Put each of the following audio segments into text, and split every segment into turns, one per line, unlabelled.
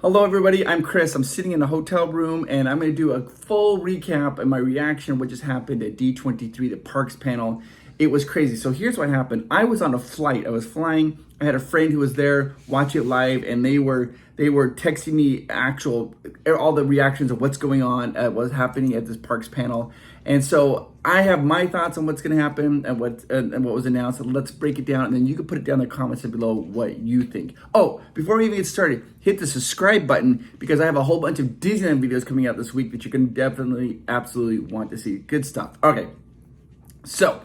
Hello everybody, I'm Chris. I'm sitting in a hotel room and I'm going to do a full recap of my reaction of what just happened at D23, the parks panel. It was crazy. So here's what happened. I was on a flight. I was flying. I had a friend who was there watching it live, and they were texting me all the reactions of what's going on, what's happening at this parks panel. And so I have my thoughts on what's going to happen and what was announced. And let's break it down, and then you can put it down in the comments below what you think. Oh, before we even get started, hit the subscribe button because I have a whole bunch of Disneyland videos coming out this week that you can definitely, absolutely want to see. Good stuff. Okay, so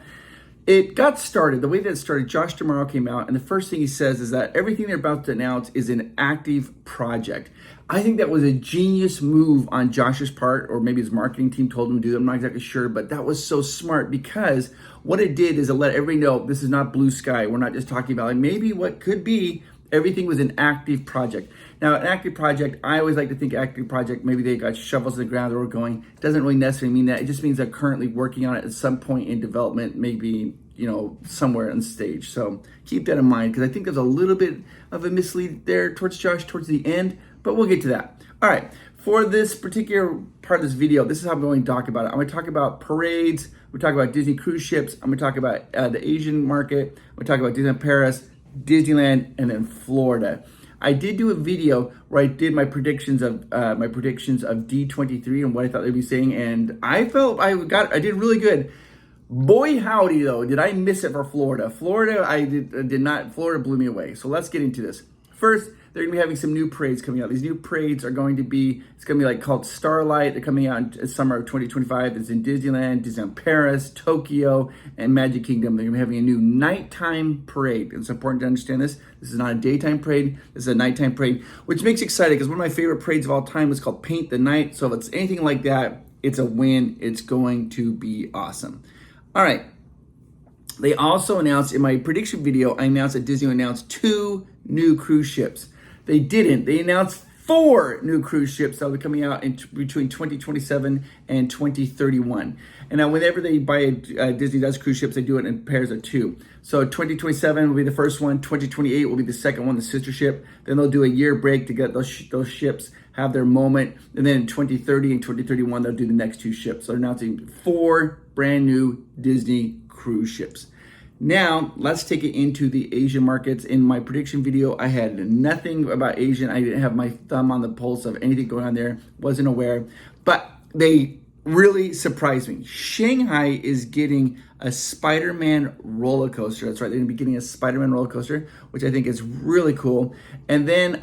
it got started, the way that it started, Josh tomorrow came out, and the first thing he says is that everything they're about to announce is an active project. I think that was a genius move on Josh's part, or maybe his marketing team told him to do that. I'm not exactly sure, but that was so smart because what it did is it let everybody know this is not blue sky. We're not just talking about like maybe what could be. Everything was an active project. Now, an active project, I always like to think active project, maybe they got shovels in the ground that were going. It doesn't really necessarily mean that. It just means they're currently working on it at some point in development, maybe, somewhere on stage. So keep that in mind because I think there's a little bit of a mislead there towards Josh towards the end, but we'll get to that. All right, for this particular part of this video, this is how I'm going to talk about it. I'm going to talk about parades. We're talking about Disney cruise ships. I'm going to talk about the Asian market. We're talking about Disneyland Paris, Disneyland, and then Florida. I did do a video where I did my predictions of D23 and what I thought they'd be saying, and I felt I did really good. Boy howdy though, did I miss it for Florida. I did not. Florida blew me away. So let's get into this. First, they're gonna be having some new parades coming out. These new parades are going to be, it's gonna be like called Starlight. They're coming out in summer of 2025. It's in Disneyland, Disneyland Paris, Tokyo, and Magic Kingdom. They're gonna be having a new nighttime parade. It's important to understand this. This is not a daytime parade. This is a nighttime parade, which makes me excited because one of my favorite parades of all time is called Paint the Night. So if it's anything like that, it's a win. It's going to be awesome. All right. They also announced in my prediction video, I announced that Disney announced 2 new cruise ships. They didn't. They announced 4 new cruise ships that will be coming out between 2027 and 2031. And now whenever they buy Disney does cruise ships, they do it in pairs of 2. So 2027 will be the first one. 2028 will be the second one, the sister ship. Then they'll do a year break to get those ships have their moment. And then in 2030 and 2031, they'll do the next 2 ships. So they're announcing 4 brand new Disney cruise ships. Now, let's take it into the Asian markets. In my prediction video, I had nothing about Asian. I didn't have my thumb on the pulse of anything going on there. Wasn't aware. But they really surprised me. Shanghai is getting a Spider-Man roller coaster. That's right. They're going to be getting a Spider-Man roller coaster, which I think is really cool. And then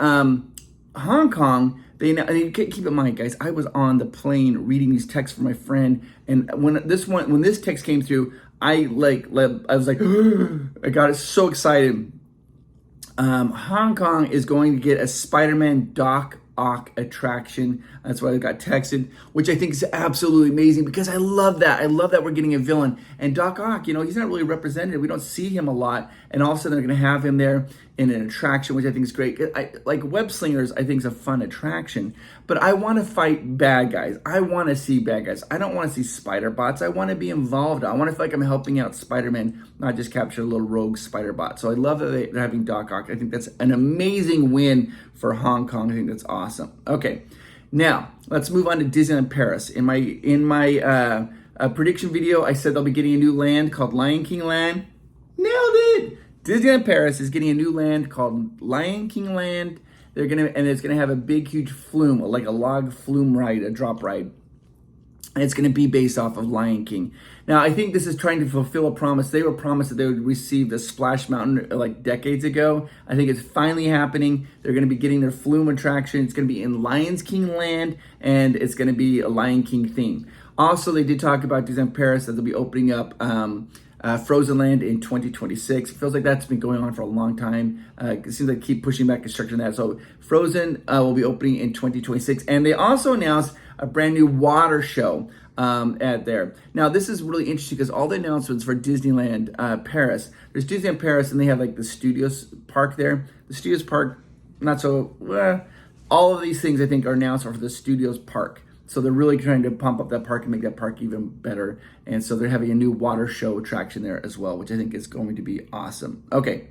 Hong Kong, keep in mind, guys, I was on the plane reading these texts from my friend. And when this text came through, I was like, I got so excited. Hong Kong is going to get a Spider-Man Doc Ock attraction. That's why I got texted, which I think is absolutely amazing because I love that. I love that we're getting a villain. And Doc Ock, he's not really represented. We don't see him a lot. And all of a sudden they're going to have him there in an attraction, which I think is great. Like Web Slingers, I think is a fun attraction. But I want to fight bad guys. I want to see bad guys. I don't want to see spider bots. I want to be involved. I want to feel like I'm helping out Spider-Man, not just capture a little rogue spider bot. So I love that they're having Doc Ock. I think that's an amazing win for Hong Kong. I think that's awesome. Okay, now let's move on to Disneyland Paris. In my prediction video, I said they'll be getting a new land called Lion King Land. Nailed it. Disneyland Paris is getting a new land called Lion King Land. It's gonna have a big, huge flume, like a log flume ride, a drop ride. And it's gonna be based off of Lion King. Now, I think this is trying to fulfill a promise. They were promised that they would receive the Splash Mountain like decades ago. I think it's finally happening. They're gonna be getting their flume attraction. It's gonna be in Lion King Land, and it's gonna be a Lion King theme. Also, they did talk about Disneyland Paris that they'll be opening up Frozen Land in 2026. It feels like that's been going on for a long time. It seems like keep pushing back construction on that. So Frozen will be opening in 2026. And they also announced a brand new water show at there. Now, this is really interesting because all the announcements for Disneyland Paris, there's Disneyland Paris and they have like the Studios Park there. The Studios Park, not so, all of these things I think are announced for the Studios Park. So they're really trying to pump up that park and make that park even better. And so they're having a new water show attraction there as well, which I think is going to be awesome. Okay,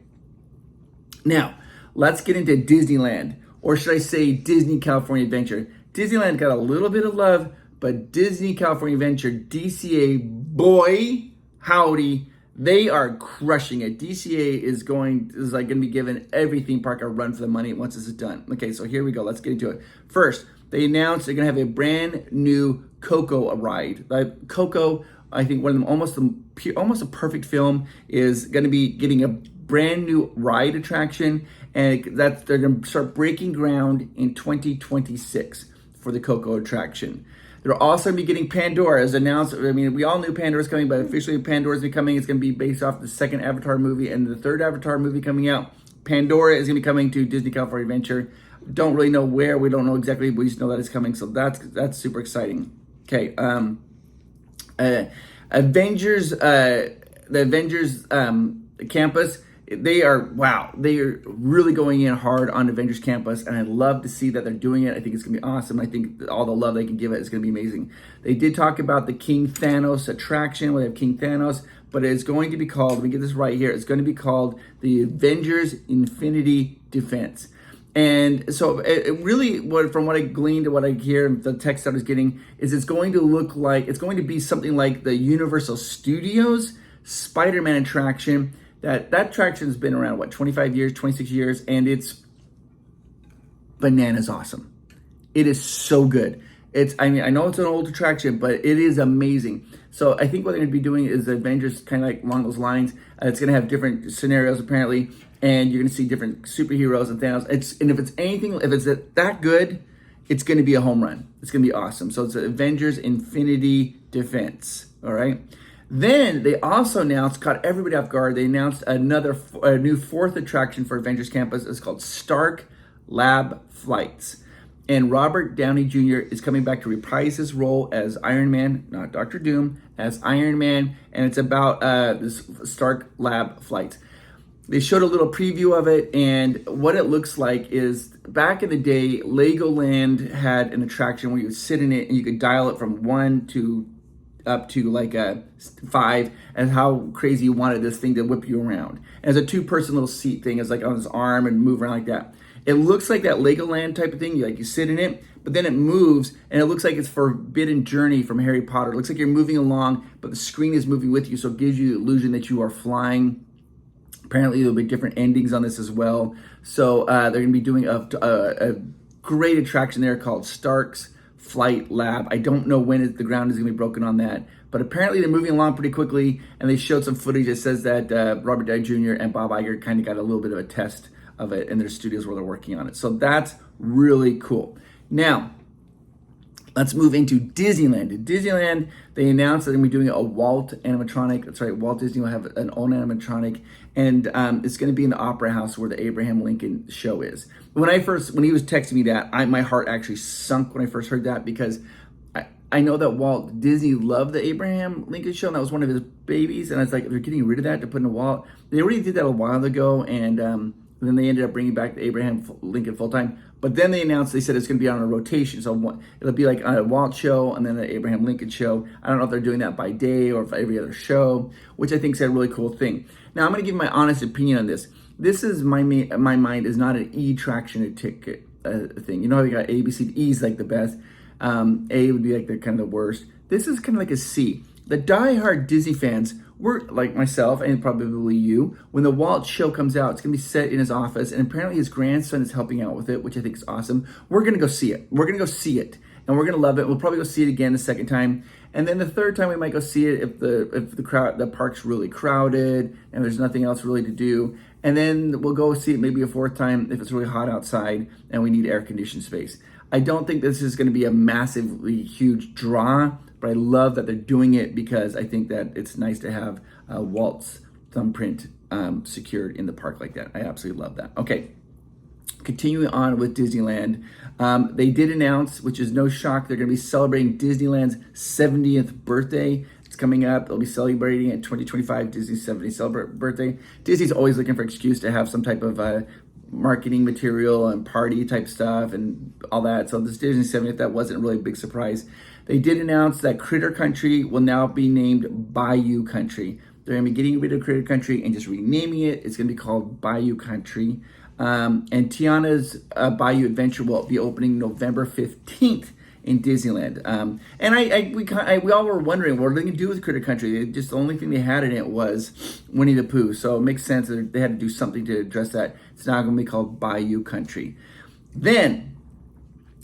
now let's get into Disneyland. or should I say Disney California Adventure. Disneyland got a little bit of love, but Disney California Adventure, DCA, boy, howdy, they are crushing it. DCA is like going to be giving every theme park a run for the money once this is done. Okay, so here we go. Let's get into it. First, they announced they're going to have a brand new Coco ride. Like Coco, I think one of them, almost a perfect film, is going to be getting a brand new ride attraction, and they're going to start breaking ground in 2026 for the Coco attraction. They're also going to be getting Pandora, as announced. I mean, we all knew Pandora's coming, but officially Pandora's coming. It's going to be based off the second Avatar movie and the third Avatar movie coming out. Pandora is going to be coming to Disney California Adventure. Don't really know where. We don't know exactly. We just know that it's coming. So that's super exciting. Okay. Avengers, the Avengers campus. They are really going in hard on Avengers Campus, and I love to see that they're doing it. I think it's gonna be awesome. I think all the love they can give it is gonna be amazing. They did talk about the King Thanos attraction. We have King Thanos, but it's going to be called, let me get this right here, it's going to be called the Avengers Infinity Defense. And so it really, from what I gleaned and what I hear, the text I was getting, is it's going to be something like the Universal Studios Spider-Man attraction. That attraction has been around, 25 years, 26 years, and it's bananas awesome. It is so good. I know it's an old attraction, but it is amazing. So I think what they're going to be doing is the Avengers, kind of like along those lines. It's going to have different scenarios, apparently, and you're going to see different superheroes and Thanos. If it's that good, it's going to be a home run. It's going to be awesome. So it's the Avengers Infinity Defense, all right? Then they also announced, caught everybody off guard, they announced a new fourth attraction for Avengers Campus. It's called Stark Lab Flights. And Robert Downey Jr. is coming back to reprise his role as Iron Man, not Dr. Doom, as Iron Man. And it's about this Stark Lab Flights. They showed a little preview of it, and what it looks like is, back in the day, Legoland had an attraction where you would sit in it and you could dial it from 1 to up to like a 5, and how crazy you wanted this thing to whip you around. And it's a 2-person little seat thing. It's like on his arm and move around like that. It looks like that Legoland type of thing. You sit in it, but then it moves, and it looks like it's Forbidden Journey from Harry Potter. It looks like you're moving along, but the screen is moving with you, so it gives you the illusion that you are flying. Apparently, there'll be different endings on this as well. So they're going to be doing a great attraction there called Stark's Flight Lab. I don't know when the ground is going to be broken on that, but apparently they're moving along pretty quickly, and they showed some footage that says that Robert Downey Jr. and Bob Iger kind of got a little bit of a test of it in their studios where they're working on it. So that's really cool. Now, let's move into Disneyland. At Disneyland, they announced that they're going to be doing a Walt animatronic. That's right, Walt Disney will have an own animatronic, and it's going to be in the Opera House where the Abraham Lincoln show is. When he was texting me that, my heart actually sunk when I first heard that, because I know that Walt Disney loved the Abraham Lincoln show, and that was one of his babies, and I was like, they're getting rid of that to put in a Walt. They already did that a while ago, and then they ended up bringing back the Abraham Lincoln full-time. But then they said it's going to be on a rotation. So it'll be like a Walt show and then an Abraham Lincoln show. I don't know if they're doing that by day or if every other show, which I think is a really cool thing. Now, I'm going to give my honest opinion on this. This is, my mind is not an E-traction ticket thing. You know how you got A, B, C, D, E is like the best. A would be like the kind of the worst. This is kind of like a C. The diehard Disney fans, we're like myself and probably you, when the Walt show comes out, it's going to be set in his office, and apparently his grandson is helping out with it, which I think is awesome. We're going to go see it. We're going to go see it, and we're going to love it. We'll probably go see it again the second time, and then the third time we might go see it if the park's really crowded and there's nothing else really to do, and then we'll go see it maybe a fourth time if it's really hot outside and we need air-conditioned space. I don't think this is going to be a massively huge draw, but I love that they're doing it because I think that it's nice to have Walt's thumbprint secured in the park like that. I absolutely love that. Okay, continuing on with Disneyland. They did announce, which is no shock, they're going to be celebrating Disneyland's 70th birthday. It's coming up. They'll be celebrating it 2025, Disney's 70th birthday. Disney's always looking for an excuse to have some type of marketing material and party type stuff and all that. So this Disney 70th, that wasn't really a big surprise. They did announce that Critter Country will now be named Bayou Country. They're going to be getting rid of Critter Country and just renaming it. It's going to be called Bayou Country. And Tiana's Bayou Adventure will be opening November 15th in Disneyland. And we all were wondering, what are they going to do with Critter Country? Just the only thing they had in it was Winnie the Pooh. So it makes sense that they had to do something to address that. It's now going to be called Bayou Country. Then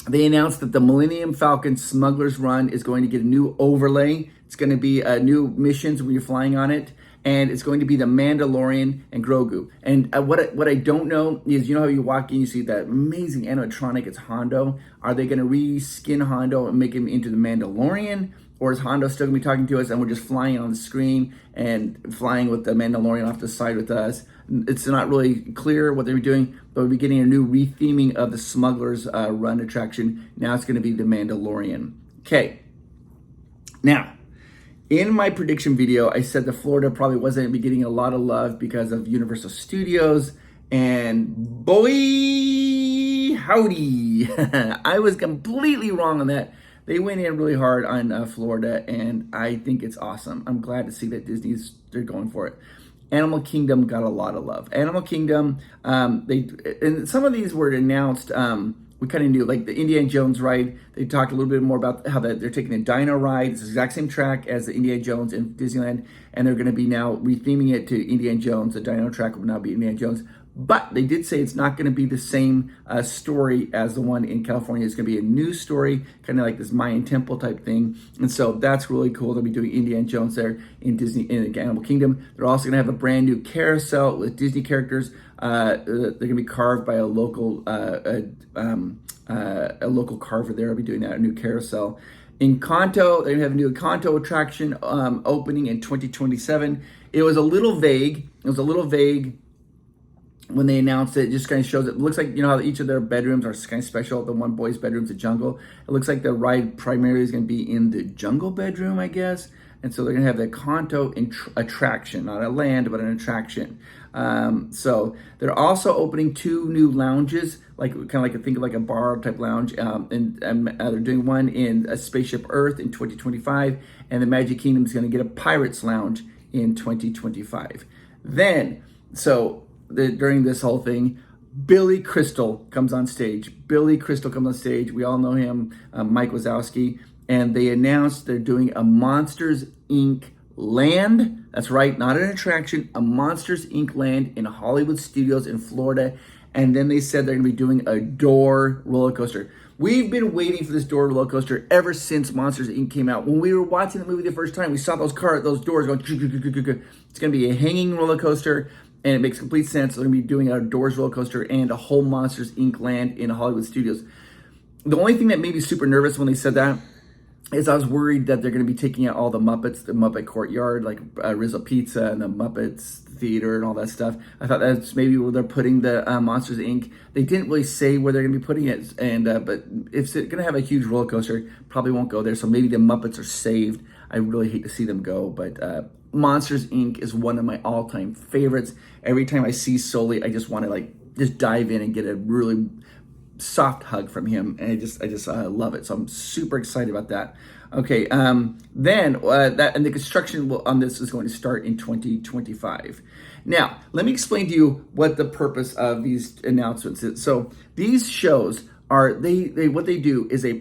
they announced that the Millennium Falcon Smuggler's Run is going to get a new overlay. It's going to be new missions when you're flying on it. And it's going to be the Mandalorian and Grogu. And what I don't know is, you know how you walk in, you see that amazing animatronic, it's Hondo. Are they going to reskin Hondo and make him into the Mandalorian? Or is Hondo still going to be talking to us and we're just flying on the screen and flying with the Mandalorian off the side with us? It's not really clear what they're doing, but we'll be getting a new retheming of the Smuggler's Run attraction. Now it's going to be the Mandalorian. Okay. Now, in my prediction video, I said that Florida probably wasn't going to be getting a lot of love because of Universal Studios. And boy, howdy, I was completely wrong on that. They went in really hard on Florida, and I think it's awesome. I'm glad to see that they're going for it. Animal Kingdom got a lot of love. Animal Kingdom, and some of these were announced. We kind of knew, like the Indiana Jones ride. They talked a little bit more about how they're taking a dino ride. It's the exact same track as the Indiana Jones in Disneyland, and they're going to be now retheming it to Indiana Jones. The dino track will now be Indiana Jones. But they did say it's not going to be the same story as the one in California. It's going to be a new story, kind of like this Mayan temple type thing. And so that's really cool. They'll be doing Indiana Jones there in Animal Kingdom. They're also going to have a brand new carousel with Disney characters. They're going to be carved by a local carver there. I'll be doing that, a new carousel. Encanto, they're going to have a new Encanto attraction opening in 2027. It was a little vague. When they announced it, just kind of shows it looks like, you know, how each of their bedrooms are kind of special. The one boy's bedroom's a jungle. It looks like the ride primarily is going to be in the jungle bedroom, I guess. And so they're going to have the Encanto attraction, not a land, but an attraction. So they're also opening 2 new lounges, like kind of like think of like a bar type lounge. And they're doing one in a Spaceship Earth in 2025, and the Magic Kingdom is going to get a Pirates Lounge in 2025. Then, during this whole thing, Billy Crystal comes on stage. We all know him, Mike Wazowski. And they announced they're doing a Monsters, Inc. land. That's right, not an attraction, a Monsters, Inc. land in Hollywood Studios in Florida. And then they said they're going to be doing a door roller coaster. We've been waiting for this door roller coaster ever since Monsters, Inc. came out. When we were watching the movie the first time, we saw those doors going. It's going to be a hanging roller coaster. And it makes complete sense. They're going to be doing a Doors roller coaster and a whole Monsters, Inc. land in Hollywood Studios. The only thing that made me super nervous when they said that is I was worried that they're going to be taking out all the Muppets, the Muppet Courtyard, like Rizzo Pizza and the Muppets Theater and all that stuff. I thought that's maybe where they're putting the Monsters, Inc. They didn't really say where they're going to be putting it. And but if it's going to have a huge roller coaster, probably won't go there. So maybe the Muppets are saved. I really hate to see them go, but Monsters, Inc. is one of my all-time favorites. Every time I see Sully, I just want to just dive in and get a really soft hug from him, and I just love it. So I'm super excited about that. Okay, then the construction on this is going to start in 2025. Now, let me explain to you what the purpose of these announcements is. So these shows are what they do is they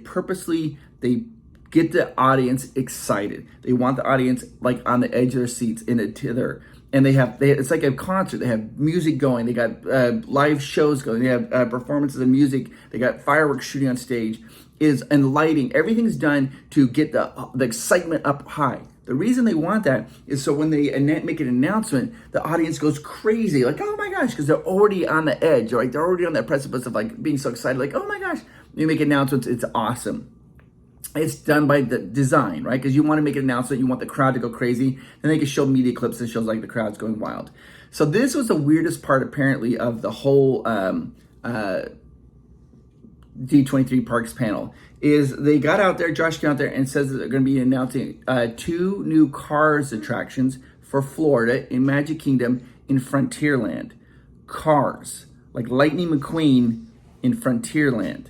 get the audience excited. They want the audience like on the edge of their seats in a tether. And it's like a concert. They have music going. They got live shows going. They have performances of music. They got fireworks shooting on stage. And lighting. Everything's done to get the excitement up high. The reason they want that is so when they make an announcement, the audience goes crazy, like, oh my gosh, because they're already on the edge, right? They're already on that precipice of like being so excited, like, oh my gosh. You make announcements, it's awesome. It's done by the design, right? Because you want to make an announcement, you want the crowd to go crazy, then they can show media clips and shows like the crowd's going wild. So this was the weirdest part, apparently, of the whole D23 Parks panel, is they got out there, Josh got out there and says that they're going to be announcing 2 new Cars attractions for Florida in Magic Kingdom in Frontierland. Cars, like Lightning McQueen in Frontierland.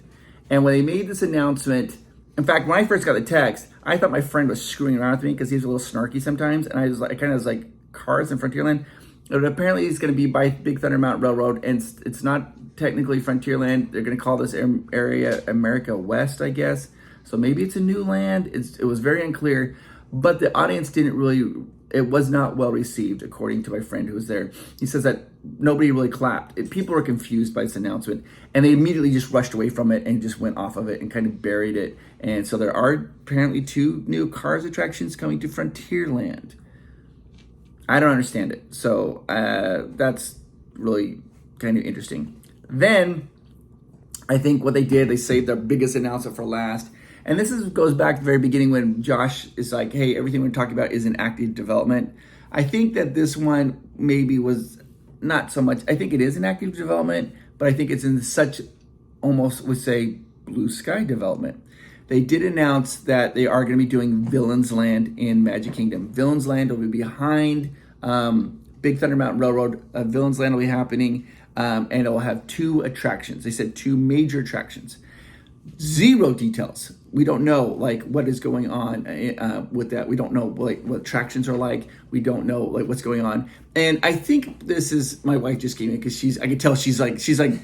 And when they made this announcement, in fact, when I first got the text, I thought my friend was screwing around with me because he's a little snarky sometimes. And I kind of was like, Cars in Frontierland? But apparently it's going to be by Big Thunder Mountain Railroad, and it's not technically Frontierland. They're going to call this area America West, I guess. So maybe it's a new land. It was very unclear, but the audience didn't really, it was not well received, according to my friend who was there. He says that nobody really clapped. People were confused by this announcement, and they immediately just rushed away from it and just went off of it and kind of buried it. And so there are apparently 2 new Cars attractions coming to Frontierland. I don't understand it. So that's really kind of interesting. Then I think what they did, they saved their biggest announcement for last. And this goes back to the very beginning when Josh is like, hey, everything we're talking about is in active development. I think that this one maybe was not so much. I think it is in active development, but I think it's in such almost would say blue sky development. They did announce that they are going to be doing Villains Land in Magic Kingdom. Villains Land will be behind Big Thunder Mountain Railroad. Villains Land will be happening, and it will have 2 attractions. They said 2 major attractions. 0 details. We don't know like what is going on with that. We don't know like what attractions are like. We don't know like what's going on. And I think this is my wife just came in because I can tell she's like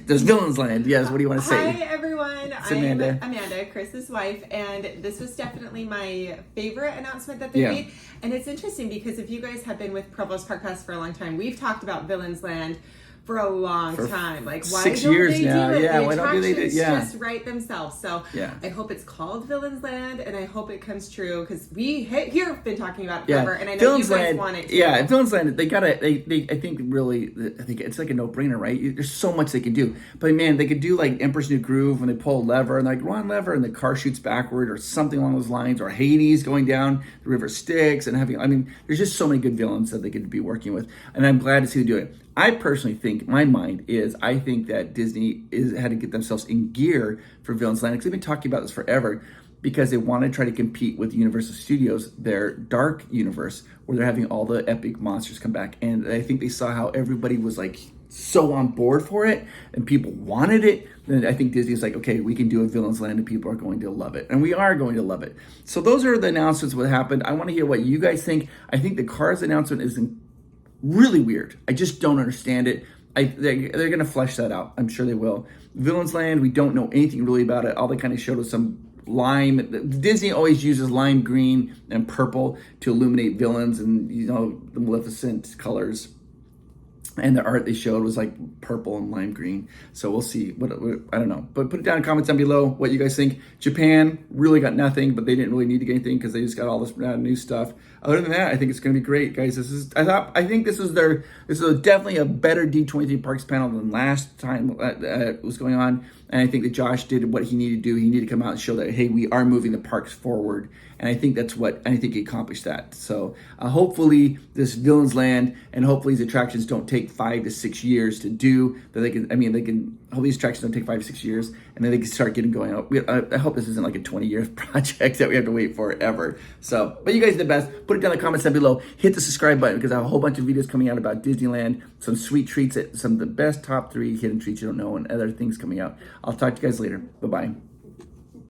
there's Villains Land. Yes. What do you want to say?
Hi everyone.
It's Amanda.
I'm Amanda, Chris's wife, and this was definitely my favorite announcement that they made. And it's interesting because if you guys have been with Provost Park Pass for a long time, we've talked about Villains Land for a long time. Like, why
6
don't
years
they
now.
do it?
Yeah,
the
why don't they do
attractions
yeah.
just write themselves. So I hope it's called Villains Land, and I hope it comes true because we here have been talking about it forever, and I know Villains you guys
Land,
want it to.
Yeah, Villains Land, they gotta. They I think really, I think it's like a no-brainer, right? There's so much they can do, but man, they could do like Emperor's New Groove when they pull a lever and like run lever and the car shoots backward or something along those lines, or Hades going down the river Styx and having. I mean, there's just so many good villains that they could be working with, and I'm glad to see them do it. I personally think, my mind is, I think that Disney had to get themselves in gear for Villains Land, because they've been talking about this forever, because they want to try to compete with Universal Studios, their dark universe, where they're having all the epic monsters come back. And I think they saw how everybody was like so on board for it, and people wanted it. Then I think Disney's like, okay, we can do a Villains Land, and people are going to love it. And we are going to love it. So those are the announcements what happened. I want to hear what you guys think. I think the Cars announcement is really weird. I just don't understand it. They're going to flesh that out. I'm sure they will. Villains Land, we don't know anything really about it. All they kind of showed us some lime. Disney always uses lime green and purple to illuminate villains, and the Maleficent colors. And the art they showed was like purple and lime green. So we'll see. What I don't know. But put it down in comments down below what you guys think. Japan really got nothing, but they didn't really need to get anything because they just got all this new stuff. Other than that, I think it's going to be great, guys. I think this is definitely a better D23 Parks panel than last time was going on. And I think that Josh did what he needed to do. He needed to come out and show that, hey, we are moving the parks forward. And I think I think he accomplished that. So hopefully this Villains Land and hopefully these attractions don't take 5 to 6 years to do. That they can, hopefully these attractions don't take 5 to 6 years, and then they can start getting going out. I hope this isn't like a 20-year project that we have to wait for ever. So, but you guys are the best. Put it down in the comments down below. Hit the subscribe button because I have a whole bunch of videos coming out about Disneyland, some sweet treats, some of the best top 3 hidden treats you don't know, and other things coming out. I'll talk to you guys later. Bye-bye.